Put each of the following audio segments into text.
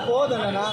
పోదన్నా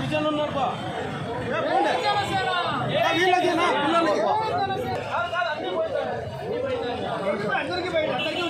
విజయాలు ఉన్నారు అందరికీ బయట అందరికీ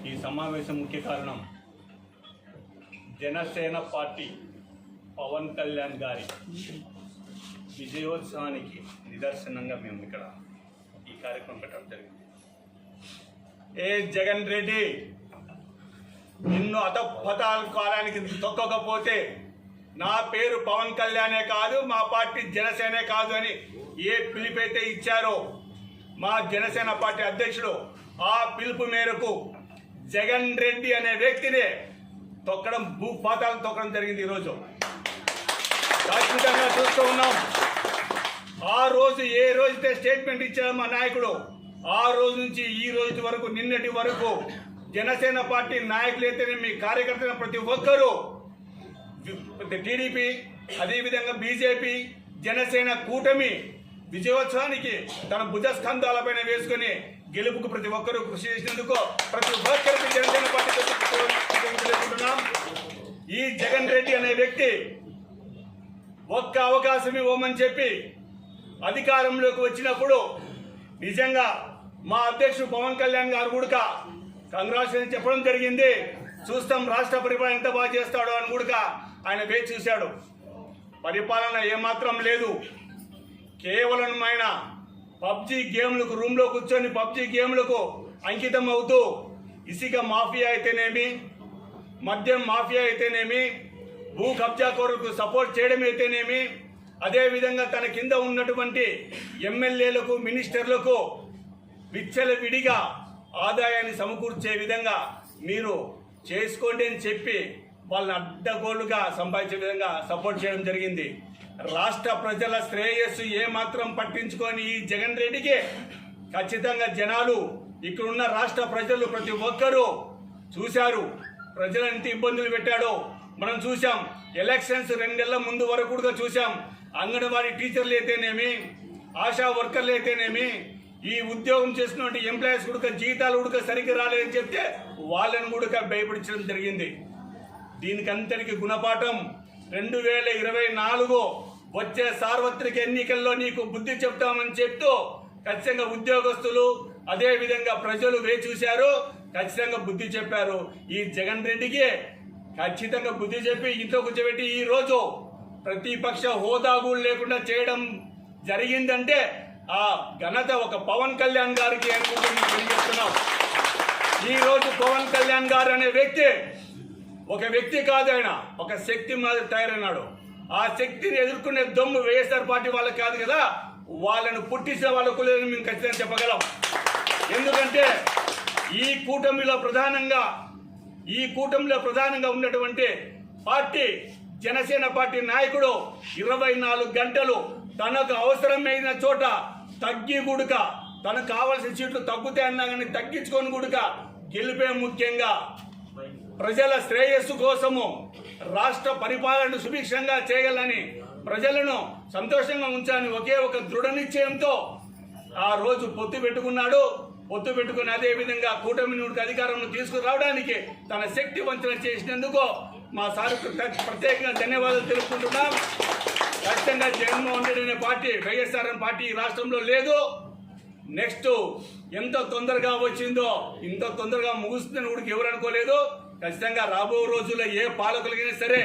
ఈ సమావేశం ముఖ్య కారణం జనసేన పార్టీ పవన్ కళ్యాణ్ గారి విజయోత్సవానికి నిదర్శనంగా మేము ఇక్కడ ఈ కార్యక్రమం పెట్టడం జరిగింది. ఏ జగన్ రెడ్డి, నిన్ను అధపతాల కాలానికి తొక్కకపోతే నా పేరు పవన్ కళ్యాణే కాదు, మా పార్టీ జనసేనే కాదు అని ఏ పిలుపైతే ఇచ్చారో మా జనసేన పార్టీ అధ్యక్షుడు, ఆ పిలుపు మేరకు జగన్ రెడ్డి అనే వ్యక్తిని తొక్కడం, భూపాతాలను తొక్కడం జరిగింది. ఈరోజు ఖచ్చితంగా చూస్తూ ఉన్నాం. ఆ రోజు ఏ రోజైతే స్టేట్మెంట్ ఇచ్చారో మా నాయకుడు, ఆ రోజు నుంచి ఈ రోజు వరకు, నిన్నటి వరకు జనసేన పార్టీ నాయకులైతేనే, మీ కార్యకర్తలు ప్రతి ఒక్కరూ టీడీపీ, అదేవిధంగా బీజేపీ, జనసేన కూటమి విజయోత్సవానికి తన భుజస్కంధాలపైన వేసుకుని గెలుపుకు ప్రతి ఒక్కరూ కృషి చేసినందుకు ప్రతి ఒక్కరికి జనసేన పార్టీ తెలుసుకుంటున్నాం. ఈ జగన్ రెడ్డి అనే వ్యక్తి ఒక్క అవకాశం ఇవ్వమని చెప్పి అధికారంలోకి వచ్చినప్పుడు నిజంగా మా అధ్యక్షుడు పవన్ కళ్యాణ్ గారు కూడా కంగ్రాచులేషన్ చెప్పడం జరిగింది. చూస్తాం రాష్ట్ర పరిపాలన ఎంత బాగా చేస్తాడో అని కూడా ఆయన వేచి చూశాడు. పరిపాలన ఏమాత్రం లేదు. కేవలం ఆయన పబ్జీ గేమ్లకు, రూమ్లో కూర్చొని పబ్జీ గేమ్లకు అంకితం అవుతూ ఇసుక మాఫియా అయితేనేమి, మద్యం మాఫియా అయితేనేమి, భూ కబ్జా కోరుకు సపోర్ట్ చేయడం అయితేనేమి, అదేవిధంగా తన కింద ఉన్నటువంటి ఎమ్మెల్యేలకు, మినిస్టర్లకు విచ్చలవిడిగా ఆదాయాన్ని సమకూర్చే విధంగా మీరు చేసుకోండి అని చెప్పి వాళ్ళని అడ్డగోలుగా సంపాదించే విధంగా సపోర్ట్ చేయడం జరిగింది. రాష్ట్ర ప్రజల శ్రేయస్సు ఏమాత్రం పట్టించుకొని ఈ జగన్ రెడ్డికి ఖచ్చితంగా జనాలు, ఇక్కడున్న రాష్ట్ర ప్రజలు ప్రతి ఒక్కరూ చూశారు. ప్రజలు ఎంత ఇబ్బందులు పెట్టాడో మనం చూసాం. ఎలక్షన్స్ 2 నెలల ముందు వరకు కూడా చూసాం. అంగన్వాడీ టీచర్లు అయితేనేమి, ఆశా వర్కర్లు అయితేనేమి, ఈ ఉద్యోగం చేసినటువంటి ఎంప్లాయీస్ కూడా జీతాలు కూడా సరిగ్గా రాలేదని చెప్తే వాళ్ళని కూడా భయపడించడం జరిగింది. దీనికంతటికి గుణపాఠం 2024 వచ్చే సార్వత్రిక ఎన్నికల్లో నీకు బుద్ధి చెప్తామని చెప్తూ ఖచ్చితంగా ఉద్యోగస్తులు, అదేవిధంగా ప్రజలు వేచి చూశారు. ఖచ్చితంగా బుద్ధి చెప్పారు. ఈ జగన్ రెడ్డికి ఖచ్చితంగా బుద్ధి చెప్పి ఇంట్లో కూర్చోబెట్టి ఈ రోజు ప్రతిపక్ష హోదా కూడా లేకుండా చేయడం జరిగిందంటే ఆ ఘనత ఒక పవన్ కళ్యాణ్ గారికి అనుకుంటున్నాం తెలియజేస్తున్నాం. ఈ రోజు పవన్ కళ్యాణ్ గారు అనే వ్యక్తి ఒక వ్యక్తి కాదు, ఆయన ఒక శక్తి మాదిరి తయారైనాడు. ఆ శక్తిని ఎదుర్కొనే దమ్ము వైఎస్ఆర్ పార్టీ వాళ్ళకి కాదు కదా, వాళ్ళను పుట్టించిన వాళ్ళకు లేదని మేము ఖచ్చితంగా చెప్పగలం. ఎందుకంటే ఈ కూటమిలో ప్రధానంగా ఉన్నటువంటి పార్టీ జనసేన పార్టీ నాయకుడు 24 గంటలు తనకు అవసరమైన చోట తగ్గి గుడుక, తనకు కావాల్సిన సీట్లు తగ్గుతాయి అన్నా కానీ తగ్గించుకొని గుడుక గెలిపే ముఖ్యంగా ప్రజల శ్రేయస్సు కోసము రాష్ట్ర పరిపాలన సుభిక్షంగా చేయగలని, ప్రజలను సంతోషంగా ఉంచాలని ఒకే ఒక దృఢ నిశ్చయంతో ఆ రోజు పొత్తు పెట్టుకున్నాడు. పొత్తు పెట్టుకుని అదేవిధంగా కూటమి నుండి అధికారంలో తీసుకురావడానికి తన శక్తి వంచన చేసినందుకు మా సార్కు ప్రత్యేకంగా ధన్యవాదాలు తెలుపుకుంటున్నాం. ఖచ్చితంగా జగన్మోహన్ రెడ్డి అనే పార్టీ, వైఎస్ఆర్ పార్టీ రాష్ట్రంలో లేదు. నెక్స్ట్ ఎంత తొందరగా వచ్చిందో ఇంత తొందరగా ముగుస్తుందని కూడా ఎవరు అనుకోలేదు. ఖచ్చితంగా రాబో రోజుల్లో ఏ పాలకులకైనా సరే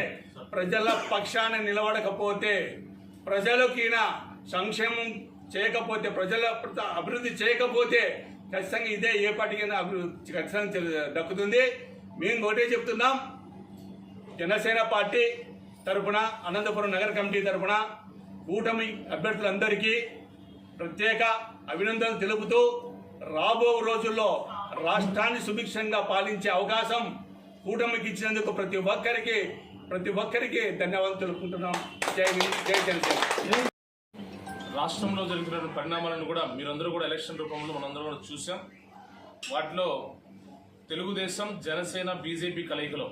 ప్రజల పక్షాన నిలబడకపోతే, ప్రజలకినా సంక్షేమం చేయకపోతే, ప్రజల అభివృద్ధి చేయకపోతే ఖచ్చితంగా ఇదే ఏ పార్టీకైనా అభివృద్ధి ఖచ్చితంగా దక్కుతుంది. మేము ఒకటే చెప్తున్నాం, జనసేన పార్టీ తరఫున, అనంతపురం నగర కమిటీ తరఫున కూటమి అభ్యర్థులందరికీ ప్రత్యేక అభినందనలు తెలుపుతూ రాబో రోజుల్లో రాష్ట్రాన్ని సుభిక్షంగా పాలించే అవకాశం కూటమికి ఇచ్చినందుకు ప్రతి ఒక్కరికి ధన్యవాదాలు తెలుపుకుంటున్నాం. జై జనసేన. రాష్ట్రంలో జరుగుతున్న పరిణామాలను కూడా మీరందరూ కూడా ఎలక్షన్ రూపంలో మనందరూ కూడా చూసాం. వాటిలో తెలుగుదేశం, జనసేన, బీజేపీ కలయికలో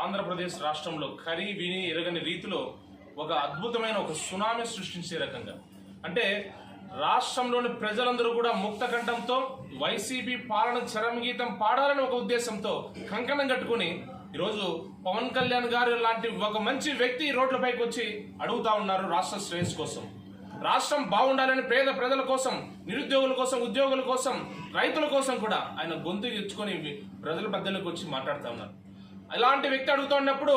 ఆంధ్రప్రదేశ్ రాష్ట్రంలో కరి విని ఎరగని రీతిలో ఒక అద్భుతమైన ఒక సునామీ సృష్టించే రకంగా, అంటే రాష్ట్రంలోని ప్రజలందరూ కూడా ముక్త కంఠంతో వైసీపీ పాలన చరమగీతం పాడాలని ఒక ఉద్దేశంతో కంకణం కట్టుకుని ఈరోజు పవన్ కళ్యాణ్ గారు లాంటి ఒక మంచి వ్యక్తి రోడ్లపైకి వచ్చి అడుగుతా ఉన్నారు రాష్ట్ర శ్రేయస్సు కోసం. రాష్ట్రం బాగుండాలని పేద ప్రజల కోసం, నిరుద్యోగుల కోసం, ఉద్యోగుల కోసం, రైతుల కోసం కూడా ఆయన గొంతు ఇచ్చుకొని ప్రజల మధ్యలోకి వచ్చి మాట్లాడుతూ ఉన్నారు. అలాంటి వ్యక్తి అడుగుతున్నప్పుడు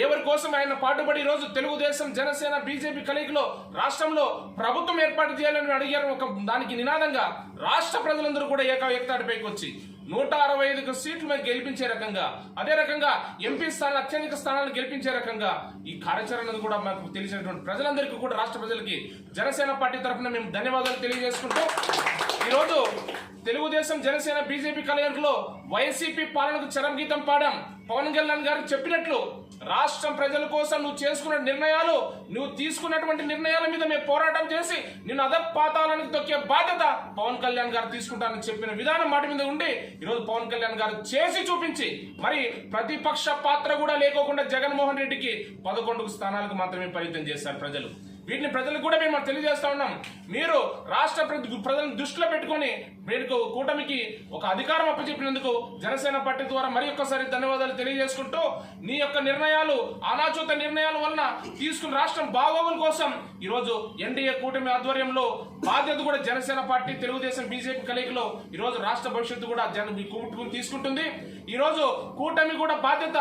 ఎవరి కోసం ఆయన పాటుపడి ఈరోజు తెలుగుదేశం, జనసేన, బీజేపీ కలయికలో రాష్ట్రంలో ప్రభుత్వం ఏర్పాటు చేయాలని అడిగారు. ఒక దానికి నినాదంగా రాష్ట్ర ప్రజలందరూ కూడా ఏకతాటిపైకి వచ్చి 165 సీట్లు మేము గెలిపించే రకంగా, అదే రకంగా ఎంపీ స్థానాలు, అత్యధిక స్థానాలు గెలిపించే రకంగా ఈ కార్యాచరణ కూడా మాకు తెలిసినటువంటి ప్రజలందరికీ కూడా, రాష్ట్ర ప్రజలకి జనసేన పార్టీ తరఫున మేము ధన్యవాదాలు తెలియజేసుకుంటూ, ఈరోజు తెలుగుదేశం, జనసేన, బీజేపీ కలయికలో వైసీపీ పాలనకు చరమగీతం పాడాం. పవన్ కళ్యాణ్ గారు చెప్పినట్లు రాష్ట్రం ప్రజల కోసం నువ్వు చేసుకున్న నిర్ణయాలు, నువ్వు తీసుకున్నటువంటి నిర్ణయాల మీద మేము పోరాటం చేసి నిన్ను అధపాతాలకు తొక్కే బాధ్యత పవన్ కళ్యాణ్ గారు తీసుకుంటారని చెప్పిన విధానం మాట మీద ఉండి ఈరోజు పవన్ కళ్యాణ్ గారు చేసి చూపించి మరి ప్రతిపక్ష పాత్ర కూడా లేకోకుండా జగన్మోహన్ రెడ్డికి 11 స్థానాలకు మాత్రమే పరిమితం చేశారు ప్రజలు. వీటిని ప్రజలకు కూడా మేము తెలియజేస్తా ఉన్నాం. మీరు రాష్ట్ర ప్రజలను దృష్టిలో పెట్టుకొని మీరు కూటమికి ఒక అధికారం అప్పచెప్పినందుకు జనసేన పార్టీ ద్వారా మరి ఒక్కసారి ధన్యవాదాలు తెలియజేసుకుంటూ, నీ యొక్క నిర్ణయాలు, అనాచూత నిర్ణయాల వలన తీసుకున్న రాష్ట్రం బాగోగుల కోసం ఈరోజు ఎన్డీఏ కూటమి ఆధ్వర్యంలో బాధ్యత కూడా జనసేన పార్టీ, తెలుగుదేశం, బీజేపీ కలయికలో ఈరోజు రాష్ట్ర భవిష్యత్తు కూడా కూటమి తీసుకుంటుంది. ఈరోజు కూటమి కూడా బాధ్యత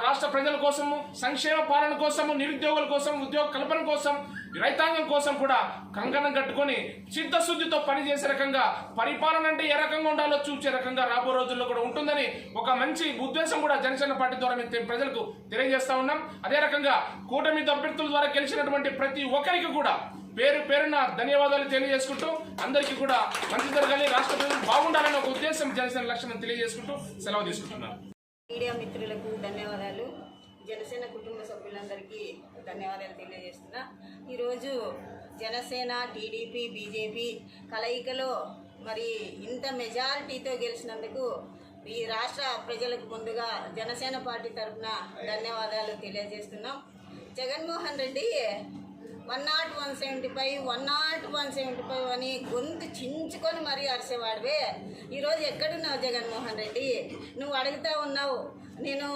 రాష్ట్ర ప్రజల కోసము, సంక్షేమ పాలన కోసము, నిరుద్యోగుల కోసం, ఉద్యోగ కల్పన కోసం, రైతాంగం కోసం కూడా కంకణం కట్టుకొని చిత్తశుద్ధితో పనిచేసే రకంగా, పరిపాలన అంటే ఏ రకంగా ఉండాలో చూసే రకంగా రాబో రోజుల్లో కూడా ఉంటుందని ఒక మంచి ఉద్దేశం కూడా జనసేన పార్టీ ద్వారా మేము ప్రజలకు తెలియజేస్తా ఉన్నాం. అదే రకంగా కూటమి అభ్యర్థుల ద్వారా గెలిచినటువంటి ప్రతి ఒక్కరికి కూడా పేరు పేరున ధన్యవాదాలు తెలియజేసుకుంటూ, అందరికీ కూడా మంచి జరగాలి, రాష్ట్ర ప్రజలు బాగుండాలని ఒక ఉద్దేశం జనసేన లక్ష్యం తెలియజేసుకుంటూ సెలవు తీసుకుంటున్నాను. మీడియా మిత్రులకు ధన్యవాదాలు, జనసేన కుటుంబ సభ్యులందరికీ ధన్యవాదాలు తెలియజేస్తున్నా. ఈరోజు జనసేన, టీడీపీ, బీజేపీ కలయికలో మరి ఇంత మెజారిటీతో గెలిచినందుకు ఈ రాష్ట్ర ప్రజలకు ముందుగా జనసేన పార్టీ తరఫున ధన్యవాదాలు తెలియజేస్తున్నాం. జగన్మోహన్ రెడ్డి 101, 175, 101, 175 అని గొంతు చించుకొని మరీ అరిసేవాడివే. ఈరోజు ఎక్కడున్నావు జగన్మోహన్ రెడ్డి? నువ్వు అడుగుతా ఉన్నావు, నేను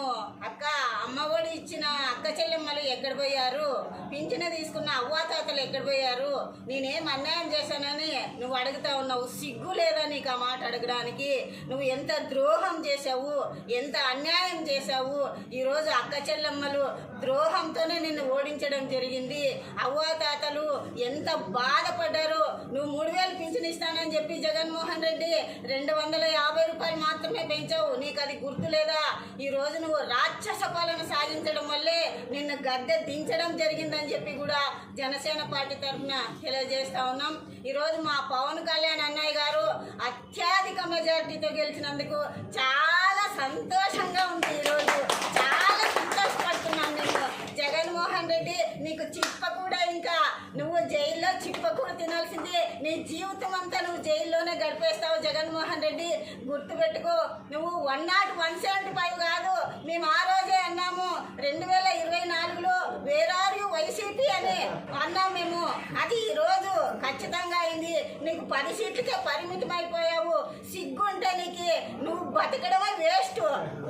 అమ్మఒడి ఇచ్చిన అక్క చెల్లెమ్మలు ఎక్కడ పోయారు, పింఛను తీసుకున్న అవ్వాతాతలు ఎక్కడ పోయారు, నేనేం అన్యాయం చేశానని నువ్వు అడుగుతా ఉన్నావు. సిగ్గు లేదా నీకు ఆ మాట అడగడానికి? నువ్వు ఎంత ద్రోహం చేశావు, ఎంత అన్యాయం చేశావు. ఈరోజు అక్క చెల్లెమ్మలు ద్రోహంతోనే నిన్ను ఓడించడం జరిగింది. అవ్వాతాతలు ఎంత బాధపడ్డారు. నువ్వు 3000 పింఛను ఇస్తానని చెప్పి జగన్మోహన్ రెడ్డి 250 రూపాయలు మాత్రమే పెంచావు. నీకు అది గుర్తు లేదా? ఈరోజు నువ్వు రాక్షస పాలన సాగించడం వల్లే నిన్ను గద్దె దించడం జరిగిందని చెప్పి కూడా జనసేన పార్టీ తరఫున తెలియజేస్తా ఉన్నాం. ఈరోజు మా పవన్ కళ్యాణ్ అన్నయ్య గారు అత్యధిక మెజారిటీతో గెలిచినందుకు చాలా సంతోషంగా ఉంది. ఈరోజు చాలా సంతోషపడుతున్నాను. నేను జగన్మోహన్ రెడ్డి నీకు చిప్ప కూడా, ఇంకా నువ్వు జైల్లో చిప్ప కూడా తినాల్సిందే. నీ జీవితం అంతా నువ్వు జైల్లోనే గడిపేస్తావు జగన్మోహన్ రెడ్డి, గుర్తుపెట్టుకో. నువ్వు 101, 175 కాదు, మేము ఆ రోజే అన్నాము 2024లో వేర్ ఆర్ యు వైసీపీ అని అన్నాం మేము. అది ఈరోజు ఖచ్చితంగా అయింది. నీకు 10 సీట్లకే పరిమితం అయిపోయావు. సిగ్గుంటే నీకు, నువ్వు బతకడమే వేస్ట్.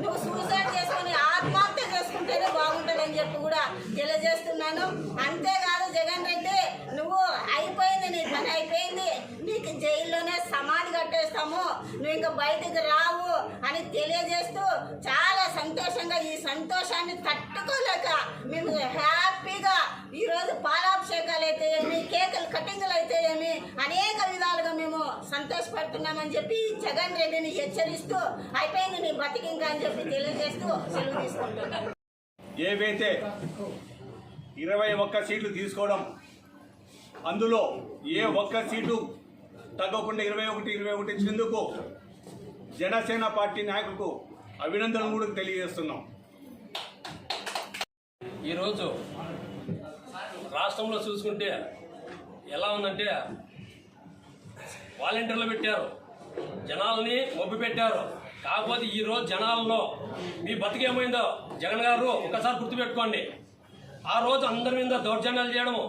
నువ్వు సూసైడ్ చేసుకుని ఆత్మహత్య చేసుకుంటేనే బాగుంటుందని చెప్పి కూడా తెలియజేస్తున్నాను. అంతేకాదు జగన్ రెడ్డి, నువ్వు అయిపోయింది, నీ పని అయిపోయింది. నీకు జైల్లోనే సమాధి కట్టేస్తాము, నువ్వు ఇంకా బయటికి రావు అని తెలియజేస్తూ చాలా సంతోషంగా, ఈ సంతోషాన్ని తట్టుకోలేక మేము హ్యాపీగా ఈరోజు పాలాభిషేకాలు అయితే ఏమి, కేకులు కటింగ్లు అయితే ఏమి, అనేక విధాలుగా మేము సంతోషపడుతున్నామని చెప్పి జగన్ రెడ్డిని హెచ్చరిస్తూ అయిపోయింది నీ బతికింకా అని చెప్పి తెలియజేస్తూ సెలవు తీసుకుంటున్నాను. ఏవైతే 21 సీట్లు తీసుకోవడం, అందులో ఏ ఒక్క సీటు తగ్గకుండా 21 ఇచ్చినందుకు జనసేన పార్టీ నాయకులకు అభినందనలు కూడా తెలియజేస్తున్నాం. ఈరోజు రాష్ట్రంలో చూసుకుంటే ఎలా ఉందంటే, వాలంటీర్లు పెట్టారు, జనాల్ని మొబ్బి పెట్టారు. కాకపోతే ఈరోజు జనాల్లో మీ బతికేమైందో జగన్ గారు ఒకసారి గుర్తుపెట్టుకోండి. ఆ రోజు అందరి మీద దౌర్జన్యాలు చేయడము,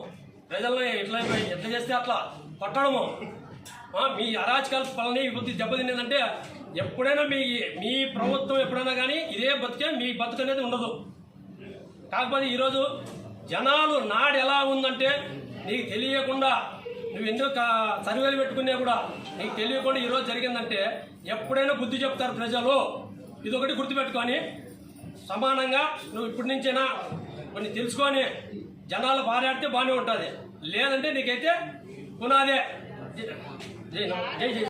ప్రజల్ని ఎట్లా చేస్తే అట్లా పట్టడము, మీ అరాచకాల పాలన ఇప్పుడు దెబ్బతినేదంటే ఎప్పుడైనా మీ ప్రభుత్వం ఎప్పుడైనా కానీ ఇదే బతికే, మీ బతుకు అనేది ఉండదు. కాకపోతే ఈరోజు జనాలు నాడు ఎలా ఉందంటే నీకు తెలియకుండా నువ్వు ఎందుకు సర్వేలు పెట్టుకున్నా కూడా నీకు తెలియకుండా ఈరోజు జరిగిందంటే ఎప్పుడైనా బుద్ధి చెప్తారు ప్రజలు. ఇదొకటి గుర్తుపెట్టుకొని సమానంగా నువ్వు ఇప్పటి నుంచైనా కొన్ని తెలుసుకొని జనాలు బాగాడితే బాగానే ఉంటుంది, లేదంటే నీకైతే పునాదే. జై జై.